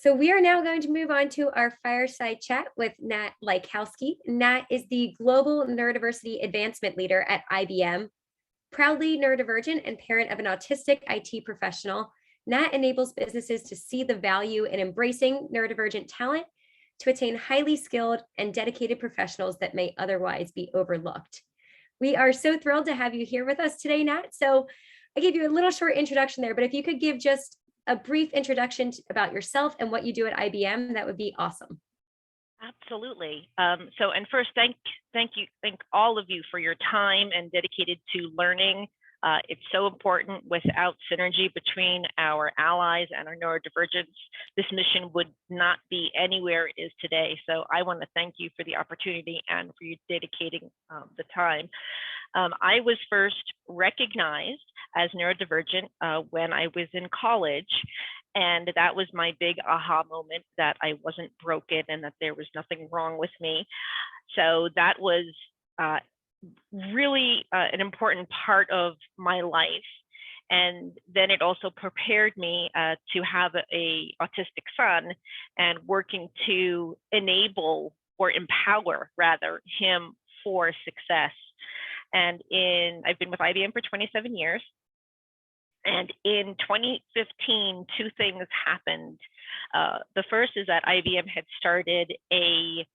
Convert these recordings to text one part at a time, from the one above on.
So we are now going to move on to our fireside chat with Nat Lyckowski. Nat is the Global Neurodiversity Advancement Leader at IBM. Proudly neurodivergent and parent of an autistic IT professional, Nat enables businesses to see the value in embracing neurodivergent talent to attain highly skilled and dedicated professionals that may otherwise be overlooked. We are so thrilled to have you here with us today, Nat. So I gave you a little short introduction there, but if you could give just a brief introduction about yourself and what you do at IBM, that would be awesome. Absolutely. And first, thank all of you for your time and dedicated to learning. It's so important. Without synergy between our allies and our neurodivergence, this mission would not be anywhere it is today. So I want to thank you for the opportunity and for you dedicating the time. I was first recognized as neurodivergent when I was in college. And that was my big aha moment, that I wasn't broken and that there was nothing wrong with me. So that was really an important part of my life. And then it also prepared me to have a autistic son and working to enable or empower rather him for success. And I've been with IBM for 27 years. And in 2015, two things happened. The first is that IBM had started a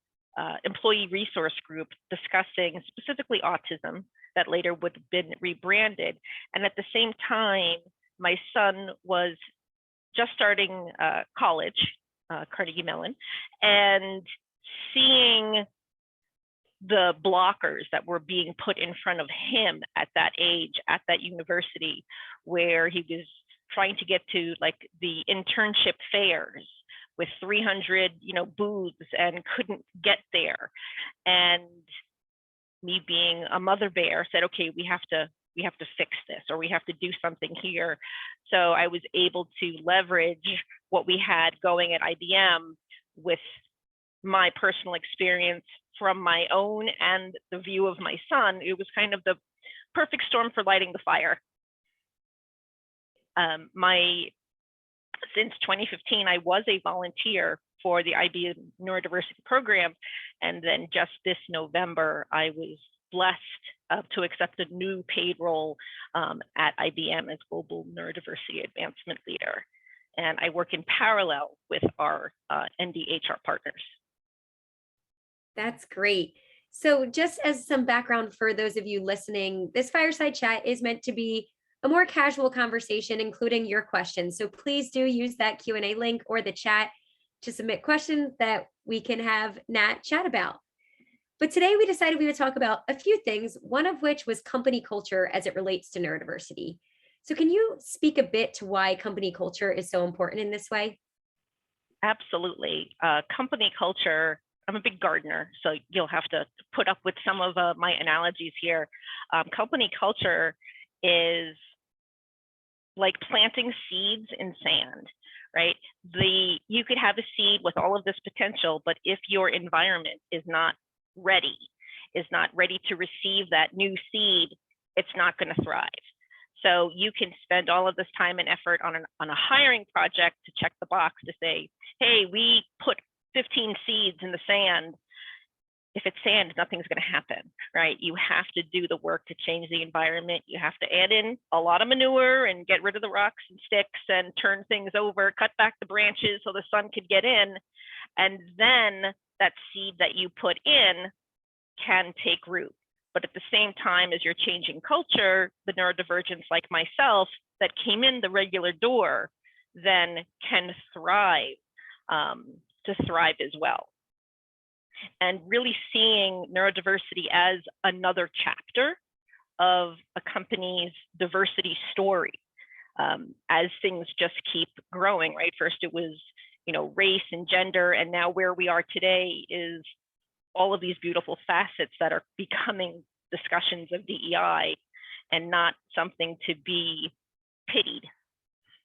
employee resource group discussing specifically autism that later would have been rebranded. And at the same time, my son was just starting college, Carnegie Mellon, and seeing the blockers that were being put in front of him at that age, at that university, where he was trying to get to like the internship fairs with 300, booths and couldn't get there. And me being a mother bear said, okay, we have to fix this, or we have to do something here. So I was able to leverage what we had going at IBM with my personal experience from my own and the view of my son. It was kind of the perfect storm for lighting the fire. Since 2015, I was a volunteer for the IBM Neurodiversity Program. And then just this November, I was blessed to accept a new paid role at IBM as Global Neurodiversity Advancement Leader. And I work in parallel with our NDHR partners. That's great. So just as some background for those of you listening, this fireside chat is meant to be a more casual conversation, including your questions. So please do use that Q&A link or the chat to submit questions that we can have Nat chat about. But today we decided we would talk about a few things, one of which was company culture as it relates to neurodiversity. So can you speak a bit to why company culture is so important in this way? Absolutely. Company culture, I'm a big gardener, so you'll have to put up with some of my analogies here. Company culture is like planting seeds in sand, right? You could have a seed with all of this potential, but if your environment is not ready to receive that new seed, it's not going to thrive. So you can spend all of this time and effort on a hiring project to check the box to say, hey, we put 15 seeds in the sand. If it's sand, nothing's going to happen, right? You have to do the work to change the environment. You have to add in a lot of manure and get rid of the rocks and sticks and turn things over, cut back the branches so the sun could get in. And then that seed that you put in can take root. But at the same time as you're changing culture, the neurodivergents like myself that came in the regular door then can thrive, as well. And really seeing neurodiversity as another chapter of a company's diversity story, as things just keep growing, right? First it was, race and gender, and now where we are today is all of these beautiful facets that are becoming discussions of DEI and not something to be pitied,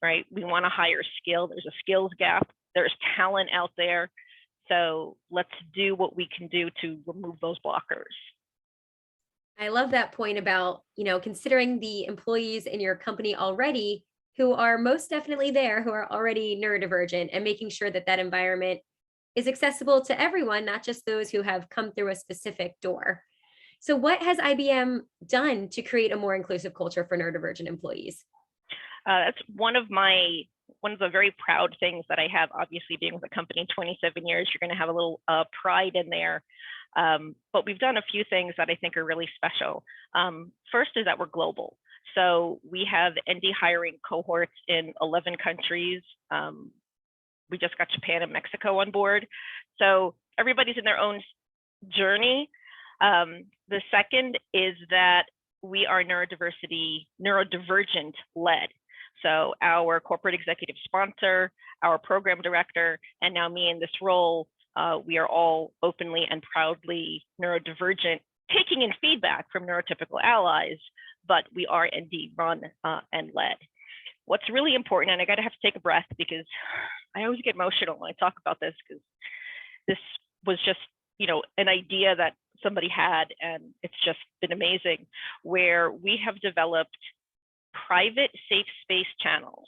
right? We want to hire skill. There's a skills gap. There's talent out there. So let's do what we can do to remove those blockers. I love that point about, considering the employees in your company already who are most definitely there, who are already neurodivergent, and making sure that that environment is accessible to everyone, not just those who have come through a specific door. So what has IBM done to create a more inclusive culture for neurodivergent employees? That's one of the very proud things that I have, obviously being with the company 27 years, you're going to have a little pride in there. But we've done a few things that I think are really special. First is that we're global. So we have ND hiring cohorts in 11 countries. We just got Japan and Mexico on board. So everybody's in their own journey. The second is that we are neurodivergent led. So our corporate executive sponsor, our program director, and now me in this role, we are all openly and proudly neurodivergent, taking in feedback from neurotypical allies, but we are ND run and led. What's really important, and I gotta have to take a breath because I always get emotional when I talk about this, because this was just, an idea that somebody had, and it's just been amazing, where we have developed private safe space channels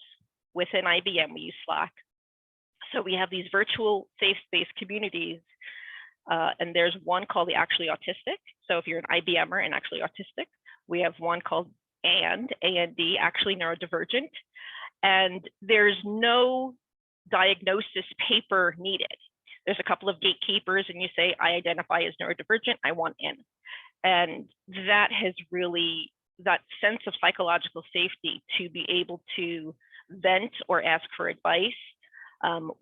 within IBM. We use Slack. So we have these virtual safe space communities, and there's one called the Actually Autistic. So if you're an IBMer and actually autistic, we have one called A&D, Actually Neurodivergent, and there's no diagnosis paper needed. There's a couple of gatekeepers, and you say, I identify as neurodivergent, I want in. And that has really, that sense of psychological safety to be able to vent or ask for advice,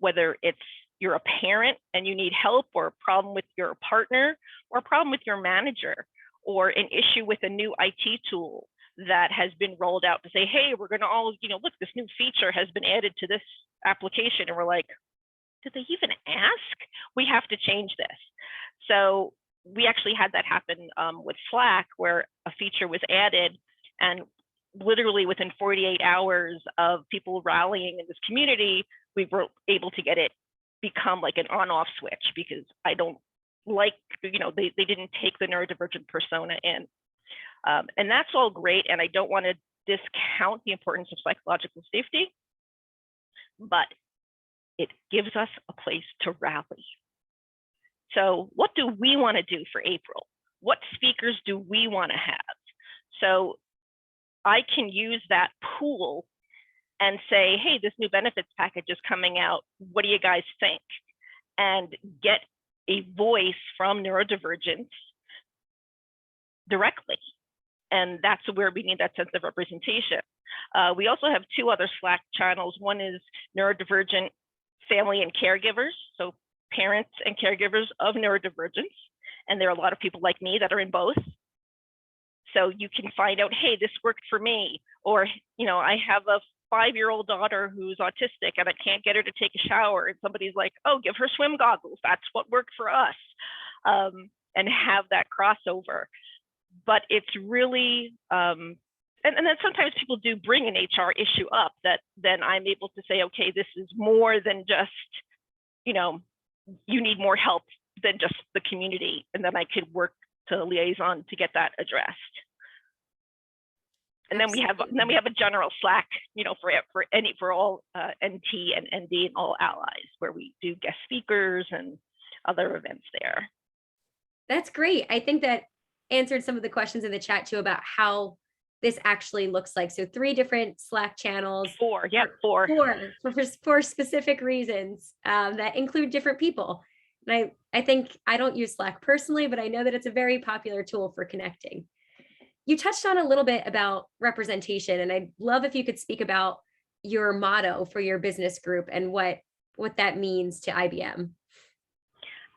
whether it's you're a parent and you need help, or a problem with your partner, or a problem with your manager, or an issue with a new IT tool that has been rolled out to say, hey, we're gonna all, look, this new feature has been added to this application. And we're like, did they even ask? We have to change this. So we actually had that happen with Slack, where a feature was added, and literally within 48 hours of people rallying in this community, we were able to get it become like an on-off switch, because I don't like, they didn't take the neurodivergent persona in. And that's all great, and I don't want to discount the importance of psychological safety, but it gives us a place to rally. So what do we want to do for April? What speakers do we want to have? So I can use that pool and say, hey, this new benefits package is coming out. What do you guys think? And get a voice from neurodivergence directly. And that's where we need that sense of representation. We also have two other Slack channels. One is neurodivergent family and caregivers, so parents and caregivers of neurodivergence. And there are a lot of people like me that are in both. So you can find out, hey, this worked for me. Or, I have a 5-year-old daughter who's autistic and I can't get her to take a shower. And somebody's like, oh, give her swim goggles. That's what worked for us. And have that crossover. But it's really, and then sometimes people do bring an HR issue up that then I'm able to say, okay, this is more than just, you need more help than just the community. And then I could work to liaison to get that addressed. And then we have a general Slack, for all NT and ND and all allies, where we do guest speakers and other events there. That's great. I think that answered some of the questions in the chat too about how this actually looks like. So 3 different Slack channels. 4 for specific reasons that include different people. And I think I don't use Slack personally, but I know that it's a very popular tool for connecting. You touched on a little bit about representation, and I'd love if you could speak about your motto for your business group and what that means to IBM.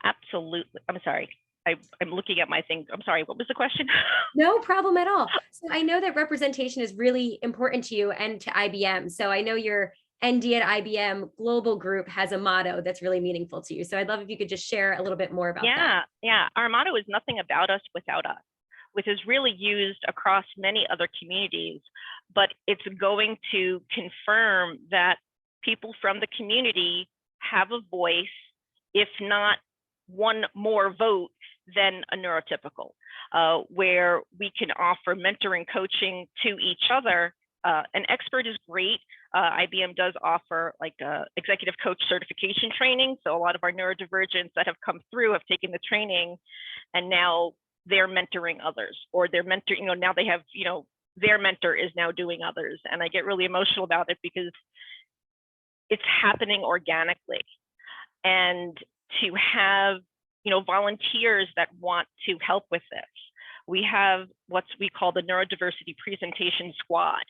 Absolutely. I'm sorry. I'm looking at my thing. I'm sorry. What was the question? No problem at all. So I know that representation is really important to you and to IBM. So I know your ND at IBM global group has a motto that's really meaningful to you. So I'd love if you could just share a little bit more about that. Yeah. Our motto is nothing about us without us, which is really used across many other communities, but it's going to confirm that people from the community have a voice, if not one more vote than a neurotypical, where we can offer mentoring coaching to each other An expert is great. IBM does offer like executive coach certification training. So a lot of our neurodivergents that have come through have taken the training, and now they're mentoring others, or they're mentoring, now they have, their mentor is now doing others. And I get really emotional about it because it's happening organically. And to have, volunteers that want to help with this. We have what we call the Neurodiversity Presentation Squad,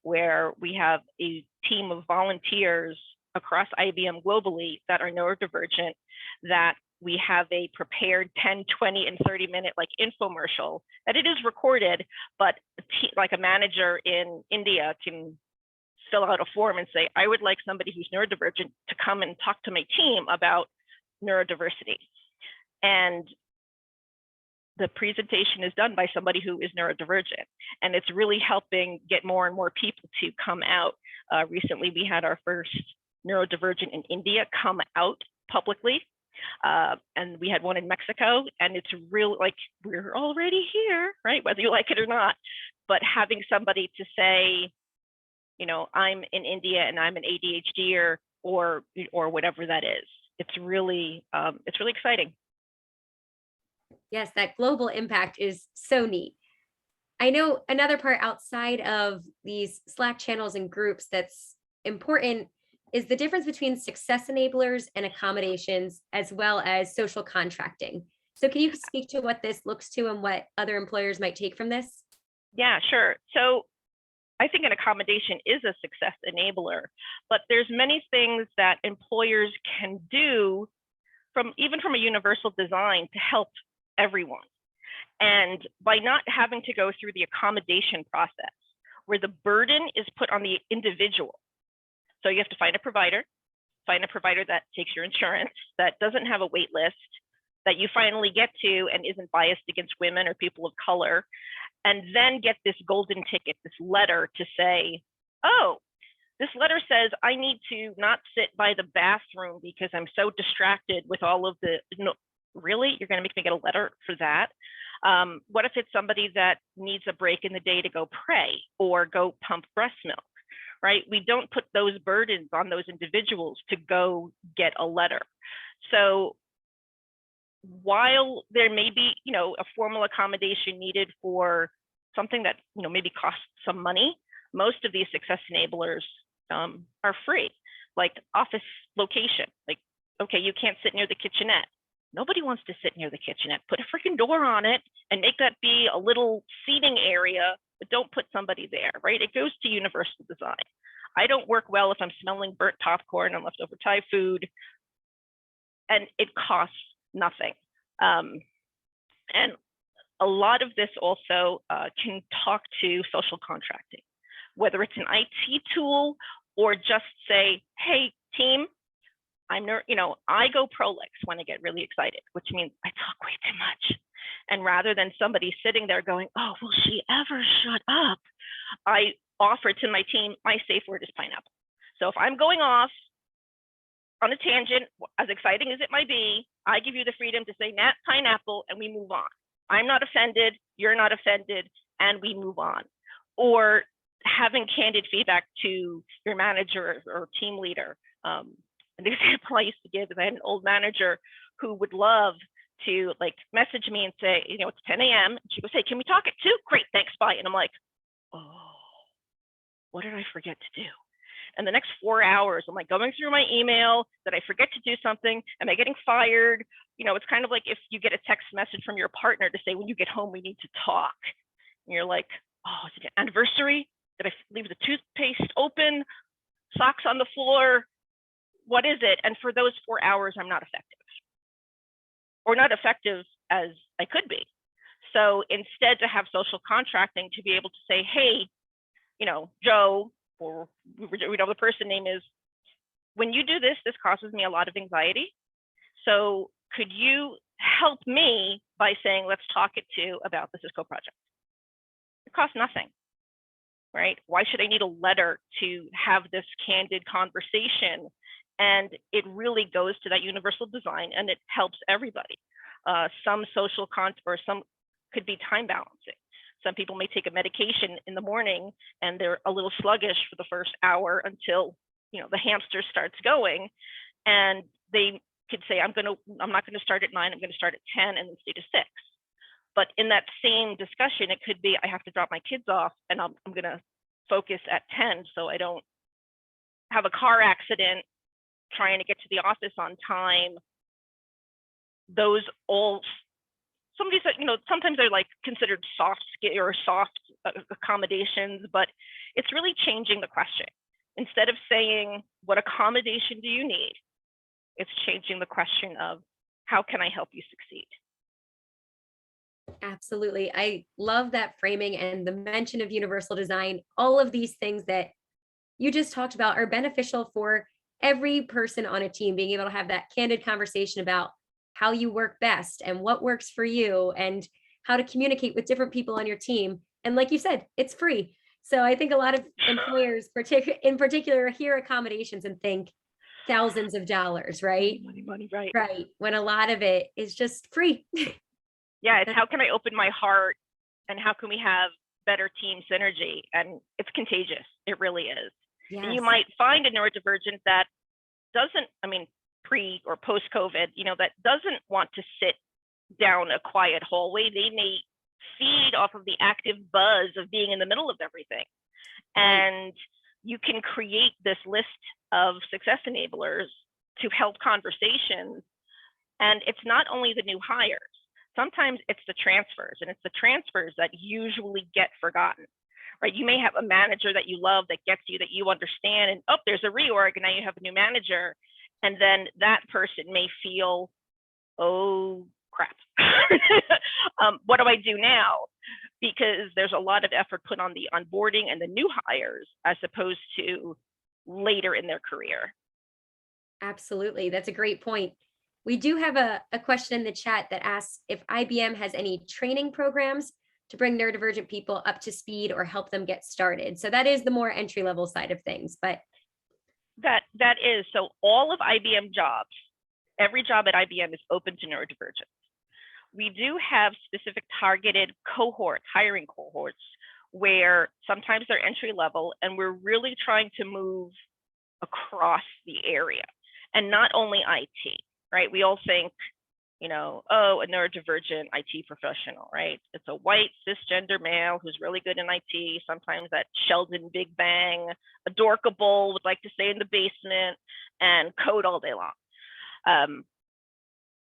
where we have a team of volunteers across IBM globally that are neurodivergent, that we have a prepared 10, 20, and 30-minute like infomercial that it is recorded, but like a manager in India can fill out a form and say, I would like somebody who's neurodivergent to come and talk to my team about neurodiversity. And the presentation is done by somebody who is neurodivergent, and it's really helping get more and more people to come out. Recently, we had our first neurodivergent in India come out publicly, and we had one in Mexico, and it's real, like, we're already here, right? Whether you like it or not, but having somebody to say, I'm in India and I'm an ADHDer or whatever that is, it's really exciting. Yes, that global impact is so neat. I know another part outside of these Slack channels and groups that's important is the difference between success enablers and accommodations, as well as social contracting. So can you speak to what this looks to and what other employers might take from this? Yeah, sure. So I think an accommodation is a success enabler, but there's many things that employers can do even from a universal design to help everyone. And by not having to go through the accommodation process, where the burden is put on the individual. So you have to find a provider that takes your insurance, that doesn't have a wait list, that you finally get to and isn't biased against women or people of color, and then get this golden ticket, this letter to say, oh, this letter says I need to not sit by the bathroom because I'm so distracted with all of the, really? You're going to make me get a letter for that? What if it's somebody that needs a break in the day to go pray or go pump breast milk, right? We don't put those burdens on those individuals to go get a letter. So while there may be, a formal accommodation needed for something that, maybe costs some money, most of these success enablers are free, like office location. Like, okay, you can't sit near the kitchenette. Nobody wants to sit near the kitchenette. Put a freaking door on it and make that be a little seating area, but don't put somebody there, right? It goes to universal design. I don't work well if I'm smelling burnt popcorn and leftover Thai food, and it costs nothing. And a lot of this also can talk to social contracting, whether it's an IT tool or just say, hey, team, I go prolix when I get really excited, which means I talk way too much. And rather than somebody sitting there going, oh, will she ever shut up? I offer to my team, my safe word is pineapple. So if I'm going off on a tangent, as exciting as it might be, I give you the freedom to say Nat, pineapple, and we move on. I'm not offended, you're not offended, and we move on. Or having candid feedback to your manager or team leader. And the example I used to give is I had an old manager who would love to like message me and say, it's 10 a.m. And she goes, hey, can we talk at 2? Great, thanks, bye. And I'm like, oh, what did I forget to do? And the next 4 hours, I'm like going through my email. Did I forget to do something? Am I getting fired? It's kind of like if you get a text message from your partner to say, when you get home, we need to talk. And you're like, oh, is it an anniversary? Did I leave the toothpaste open? Socks on the floor? What is it? And for those 4 hours, I'm not effective, or not effective as I could be. So instead, to have social contracting, to be able to say, hey, Joe, or the person name is, when you do this, this causes me a lot of anxiety. So could you help me by saying, let's talk at 2 about the Cisco project? It costs nothing, right? Why should I need a letter to have this candid conversation? And it really goes to that universal design, and it helps everybody. Some social or some could be time balancing. Some people may take a medication in the morning and they're a little sluggish for the first hour until, you know, the hamster starts going, and they could say, I'm not going to start at 9, I'm going to start at 10 and then stay to 6. But in that same discussion, it could be, I have to drop my kids off and I'm going to focus at 10 so I don't have a car accident trying to get to the office on time. Those all, some of these, you know, sometimes they're like considered soft skill or soft accommodations, but it's really changing the question. Instead of saying, what accommodation do you need? It's changing the question of, how can I help you succeed? Absolutely. I love that framing and the mention of universal design. All of these things that you just talked about are beneficial for every person on a team, being able to have that candid conversation about how you work best and what works for you and how to communicate with different people on your team. And like you said, it's free. So I think a lot of employers, in particular, hear accommodations and think thousands of dollars, right? Money, right. Right. When a lot of it is just free. Yeah, it's how can I open my heart and how can we have better team synergy? And it's contagious. It really is. Yes. And you might find a neurodivergent that doesn't, I mean, pre or post COVID, you know, that doesn't want to sit down a quiet hallway. They may feed off of the active buzz of being in the middle of everything. And you can create this list of success enablers to help conversations. And it's not only the new hires. Sometimes it's the transfers, and it's the transfers that usually get forgotten, right? You may have a manager that you love that gets you, that you understand, and oh, there's a reorg, and now you have a new manager. And then that person may feel, oh, crap. What do I do now? Because there's a lot of effort put on the onboarding and the new hires as opposed to later in their career. Absolutely. That's a great point. We do have a question in the chat that asks if IBM has any training programs to bring neurodivergent people up to speed or help them get started. So that is the more entry level side of things, but that is, so all of IBM jobs, every job at IBM is open to neurodivergence. We do have specific targeted cohorts, hiring cohorts, where sometimes they're entry level, and we're really trying to move across the area, and not only IT, right? We all think, you know, oh, a neurodivergent IT professional, right? It's a white cisgender male who's really good in IT, sometimes at Sheldon Big Bang, adorkable, would like to stay in the basement and code all day long.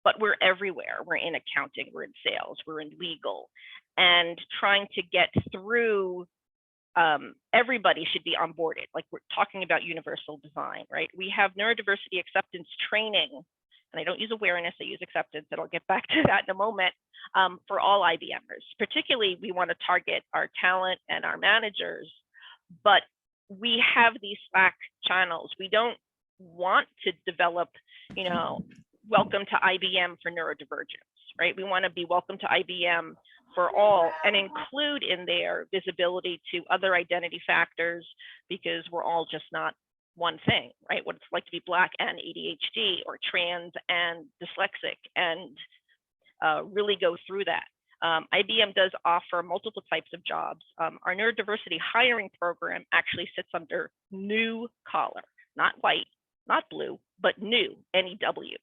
But we're everywhere. We're in accounting, we're in sales, we're in legal, and trying to get through, everybody should be onboarded. Like we're talking about universal design, right? We have neurodiversity acceptance training, and I don't use awareness, I use acceptance, and I'll get back to that in a moment, for all IBMers. Particularly, we want to target our talent and our managers, but we have these Slack channels. We don't want to develop, you know, welcome to IBM for neurodivergence, right? We want to be welcome to IBM for all and include in there visibility to other identity factors, because we're all just not one thing, right? What it's like to be Black and ADHD, or trans and dyslexic, and really go through that. IBM does offer multiple types of jobs. Our neurodiversity hiring program actually sits under new collar, not white, not blue, but new, NEW.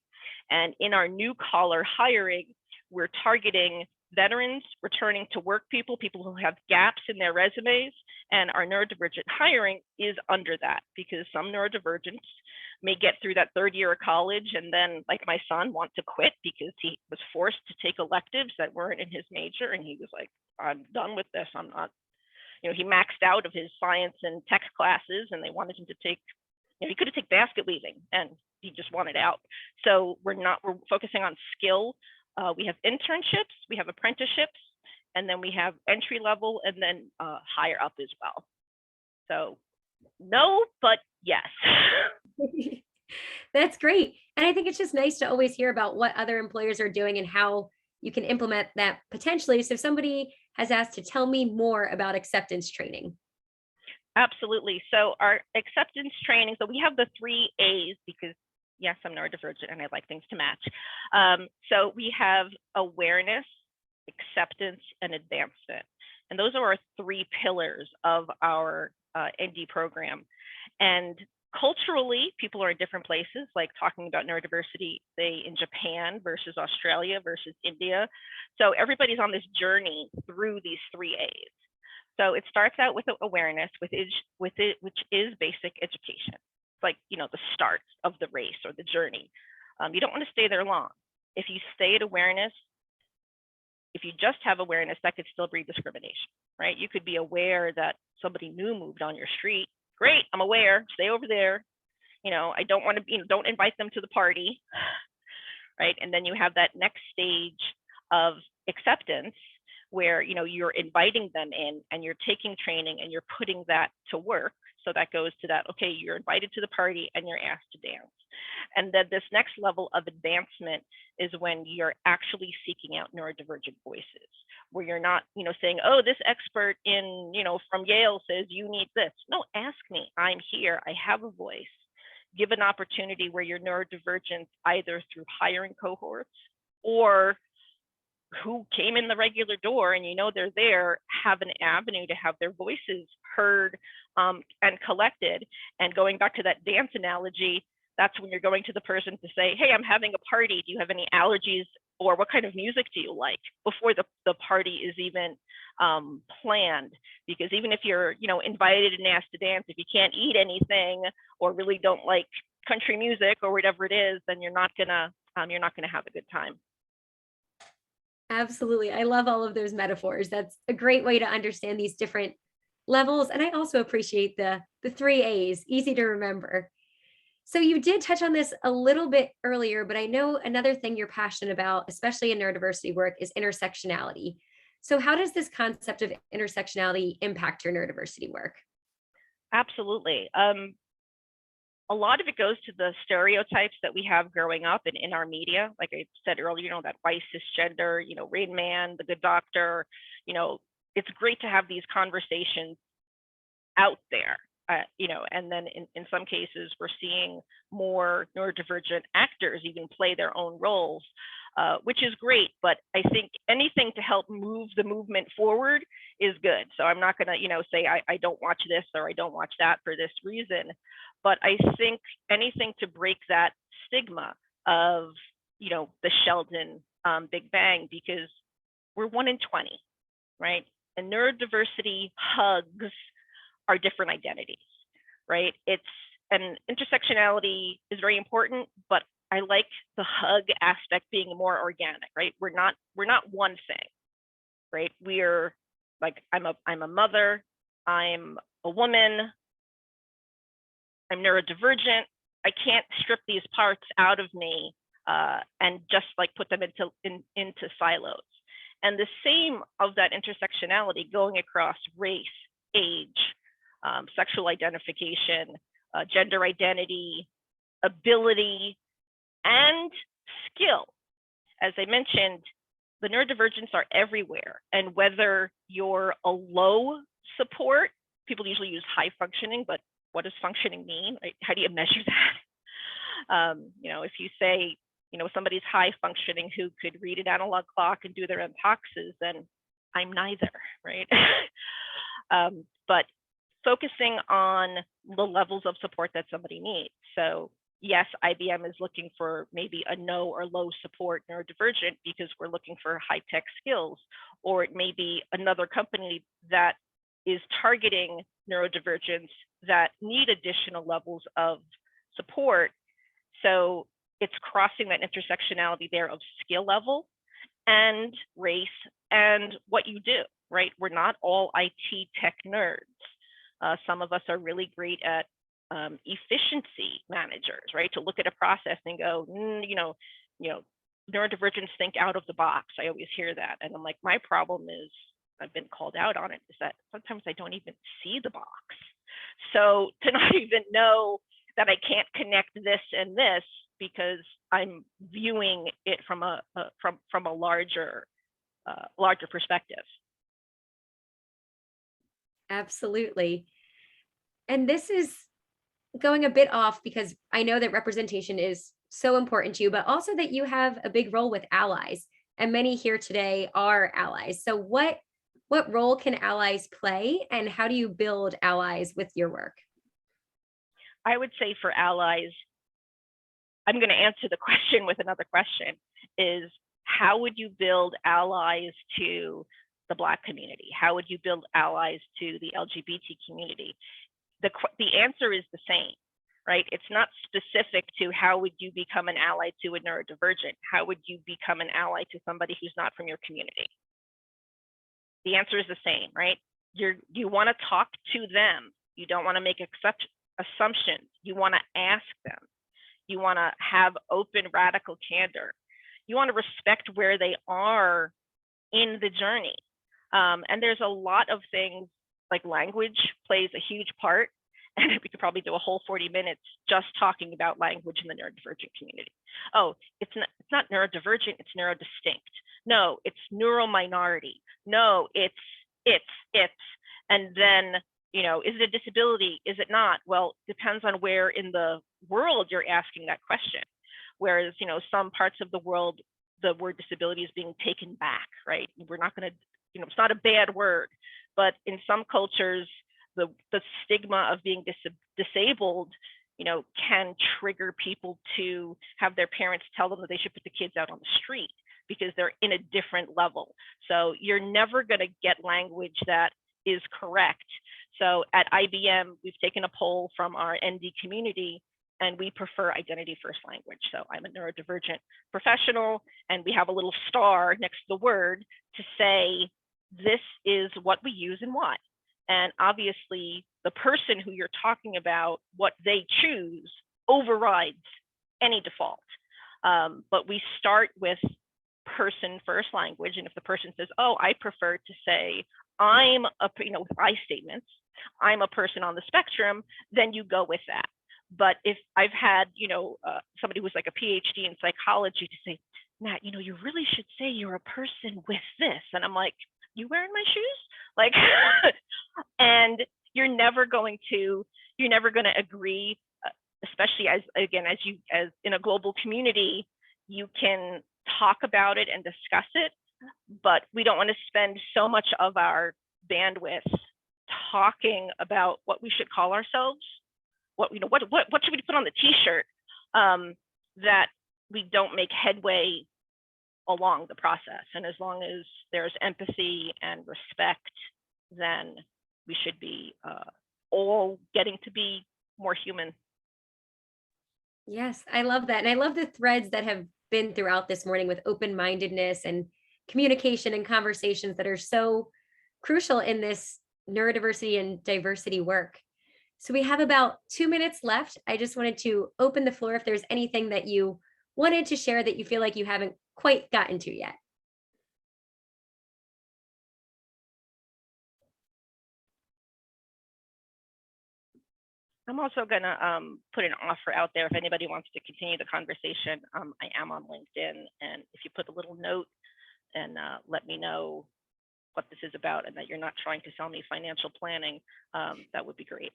And in our new collar hiring, we're targeting veterans, returning to work people, people who have gaps in their resumes, and our neurodivergent hiring is under that, because some neurodivergents may get through that third year of college and then, like my son, want to quit because he was forced to take electives that weren't in his major, and he was like, I'm done with this, I'm not, you know, he maxed out of his science and tech classes, and they wanted him to take, you know, he could have taken basket weaving, and he just wanted out. So we're focusing on skill. We have internships, we have apprenticeships, and then we have entry level, and then higher up as well. So no, but yes. That's great. And I think it's just nice to always hear about what other employers are doing and how you can implement that potentially. So if somebody has asked to tell me more about acceptance training. Absolutely. So our acceptance training, so we have the 3 A's, because yes, I'm neurodivergent and I like things to match. So we have awareness, acceptance, and advancement. And those are our 3 pillars of our ND program. And culturally, people are in different places, like talking about neurodiversity, say in Japan versus Australia versus India. So everybody's on this journey through these 3 A's. So it starts out with awareness, which is basic education. It's like, the start of the race or the journey. You don't want to stay there long. If you stay at awareness, if you just have awareness, that could still breed discrimination, right? You could be aware that somebody new moved on your street. Great, I'm aware, stay over there. I don't want to, don't invite them to the party, right? And then you have that next stage of acceptance where, you're inviting them in and you're taking training and you're putting that to work. So that goes to that, okay, you're invited to the party and you're asked to dance. And then this next level of advancement is when you're actually seeking out neurodivergent voices, where you're not, saying, oh, this expert in, from Yale says you need this. No, ask me, I'm here, I have a voice. Give an opportunity where you're neurodivergent, either through hiring cohorts or who came in the regular door and they're there, have an avenue to have their voices heard and collected. And going back to that dance analogy, that's when you're going to the person to say, hey, I'm having a party. Do you have any allergies, or what kind of music do you like, before the party is even planned? Because even if you're invited and asked to dance, if you can't eat anything or really don't like country music or whatever it is, then you're not gonna have a good time. Absolutely. I love all of those metaphors. That's a great way to understand these different levels. And I also appreciate the 3 A's, easy to remember. So you did touch on this a little bit earlier, but I know another thing you're passionate about, especially in neurodiversity work, is intersectionality. So how does this concept of intersectionality impact your neurodiversity work? Absolutely. A lot of it goes to the stereotypes that we have growing up and in our media. Like I said earlier, that white cisgender, Rain Man, the good doctor, it's great to have these conversations out there, and then in some cases, we're seeing more neurodivergent actors even play their own roles, which is great. But I think anything to help move the movement forward is good. So I'm not going to, say I don't watch this or I don't watch that for this reason. But I think anything to break that stigma of, the Sheldon Big Bang, because we're 1 in 20, right? And neurodiversity hugs our different identities, right? And intersectionality is very important, but I like the hug aspect being more organic, right? We're not one thing, right? We're like, I'm a mother, I'm a woman, I'm neurodivergent. I can't strip these parts out of me and just put them into silos. And the same of that intersectionality going across race, age, sexual identification, gender identity, ability, and skill. As I mentioned, the neurodivergents are everywhere. And whether you're a low support, people usually use high functioning, but what does functioning mean? Right? How do you measure that? If you say, somebody's high functioning who could read an analog clock and do their own taxes, then I'm neither, right? But focusing on the levels of support that somebody needs. So yes, IBM is looking for maybe a no or low support neurodivergent because we're looking for high tech skills, or it may be another company that is targeting neurodivergence that need additional levels of support. So it's crossing that intersectionality there of skill level and race and what you do, right? We're not all IT tech nerds. Some of us are really great at efficiency managers, right? To look at a process and go, neurodivergents think out of the box. I always hear that. And I'm like, my problem is, I've been called out on it, is that sometimes I don't even see the box. So to not even know that I can't connect this and this because I'm viewing it from a larger perspective. Absolutely. And this is going a bit off because I know that representation is so important to you, but also that you have a big role with allies, and many here today are allies. So what What role can allies play, and how do you build allies with your work? I would say for allies, I'm going to answer the question with another question, is how would you build allies to the Black community? How would you build allies to the LGBT community? The answer is the same, right? It's not specific to how would you become an ally to a neurodivergent? How would you become an ally to somebody who's not from your community? The answer is the same, right? You want to talk to them. You don't want to make assumptions. You want to ask them. You want to have open, radical candor. You want to respect where they are in the journey. And there's a lot of things, like language plays a huge part. And we could probably do a whole 40 minutes just talking about language in the neurodivergent community. Oh, it's not neurodivergent, it's neurodistinct. No, it's neurominority. No, it's. And then, is it a disability? Is it not? Well, depends on where in the world you're asking that question. Whereas, some parts of the world, the word disability is being taken back, right? We're not going to, it's not a bad word, but in some cultures, the stigma of being disabled, can trigger people to have their parents tell them that they should put the kids out on the street because they're in a different level. So you're never going to get language that is correct. So at IBM, we've taken a poll from our ND community, and we prefer identity first language. So I'm a neurodivergent professional, and we have a little star next to the word to say, this is what we use and why. And obviously, the person who you're talking about, what they choose, overrides any default. But we start with person first language. And if the person says, oh, I prefer to say, I'm a, with I statements, I'm a person on the spectrum, then you go with that. But if I've had, somebody who's like a PhD in psychology to say, Nat, you really should say you're a person with this. And I'm like, you wearing my shoes? Like, and you're never going to agree, especially as in a global community, you can talk about it and discuss it, but we don't want to spend so much of our bandwidth talking about what we should call ourselves, what should we put on the t-shirt, that we don't make headway along the process. And as long as there's empathy and respect, then we should be all getting to be more human. Yes, I love that. And I love the threads that have been throughout this morning with open-mindedness and communication and conversations that are so crucial in this neurodiversity and diversity work. So we have about 2 minutes left. I just wanted to open the floor if there's anything that you wanted to share that you feel like you haven't quite gotten to yet. I'm also going to put an offer out there if anybody wants to continue the conversation. I am on LinkedIn, and if you put a little note and let me know what this is about and that you're not trying to sell me financial planning, that would be great.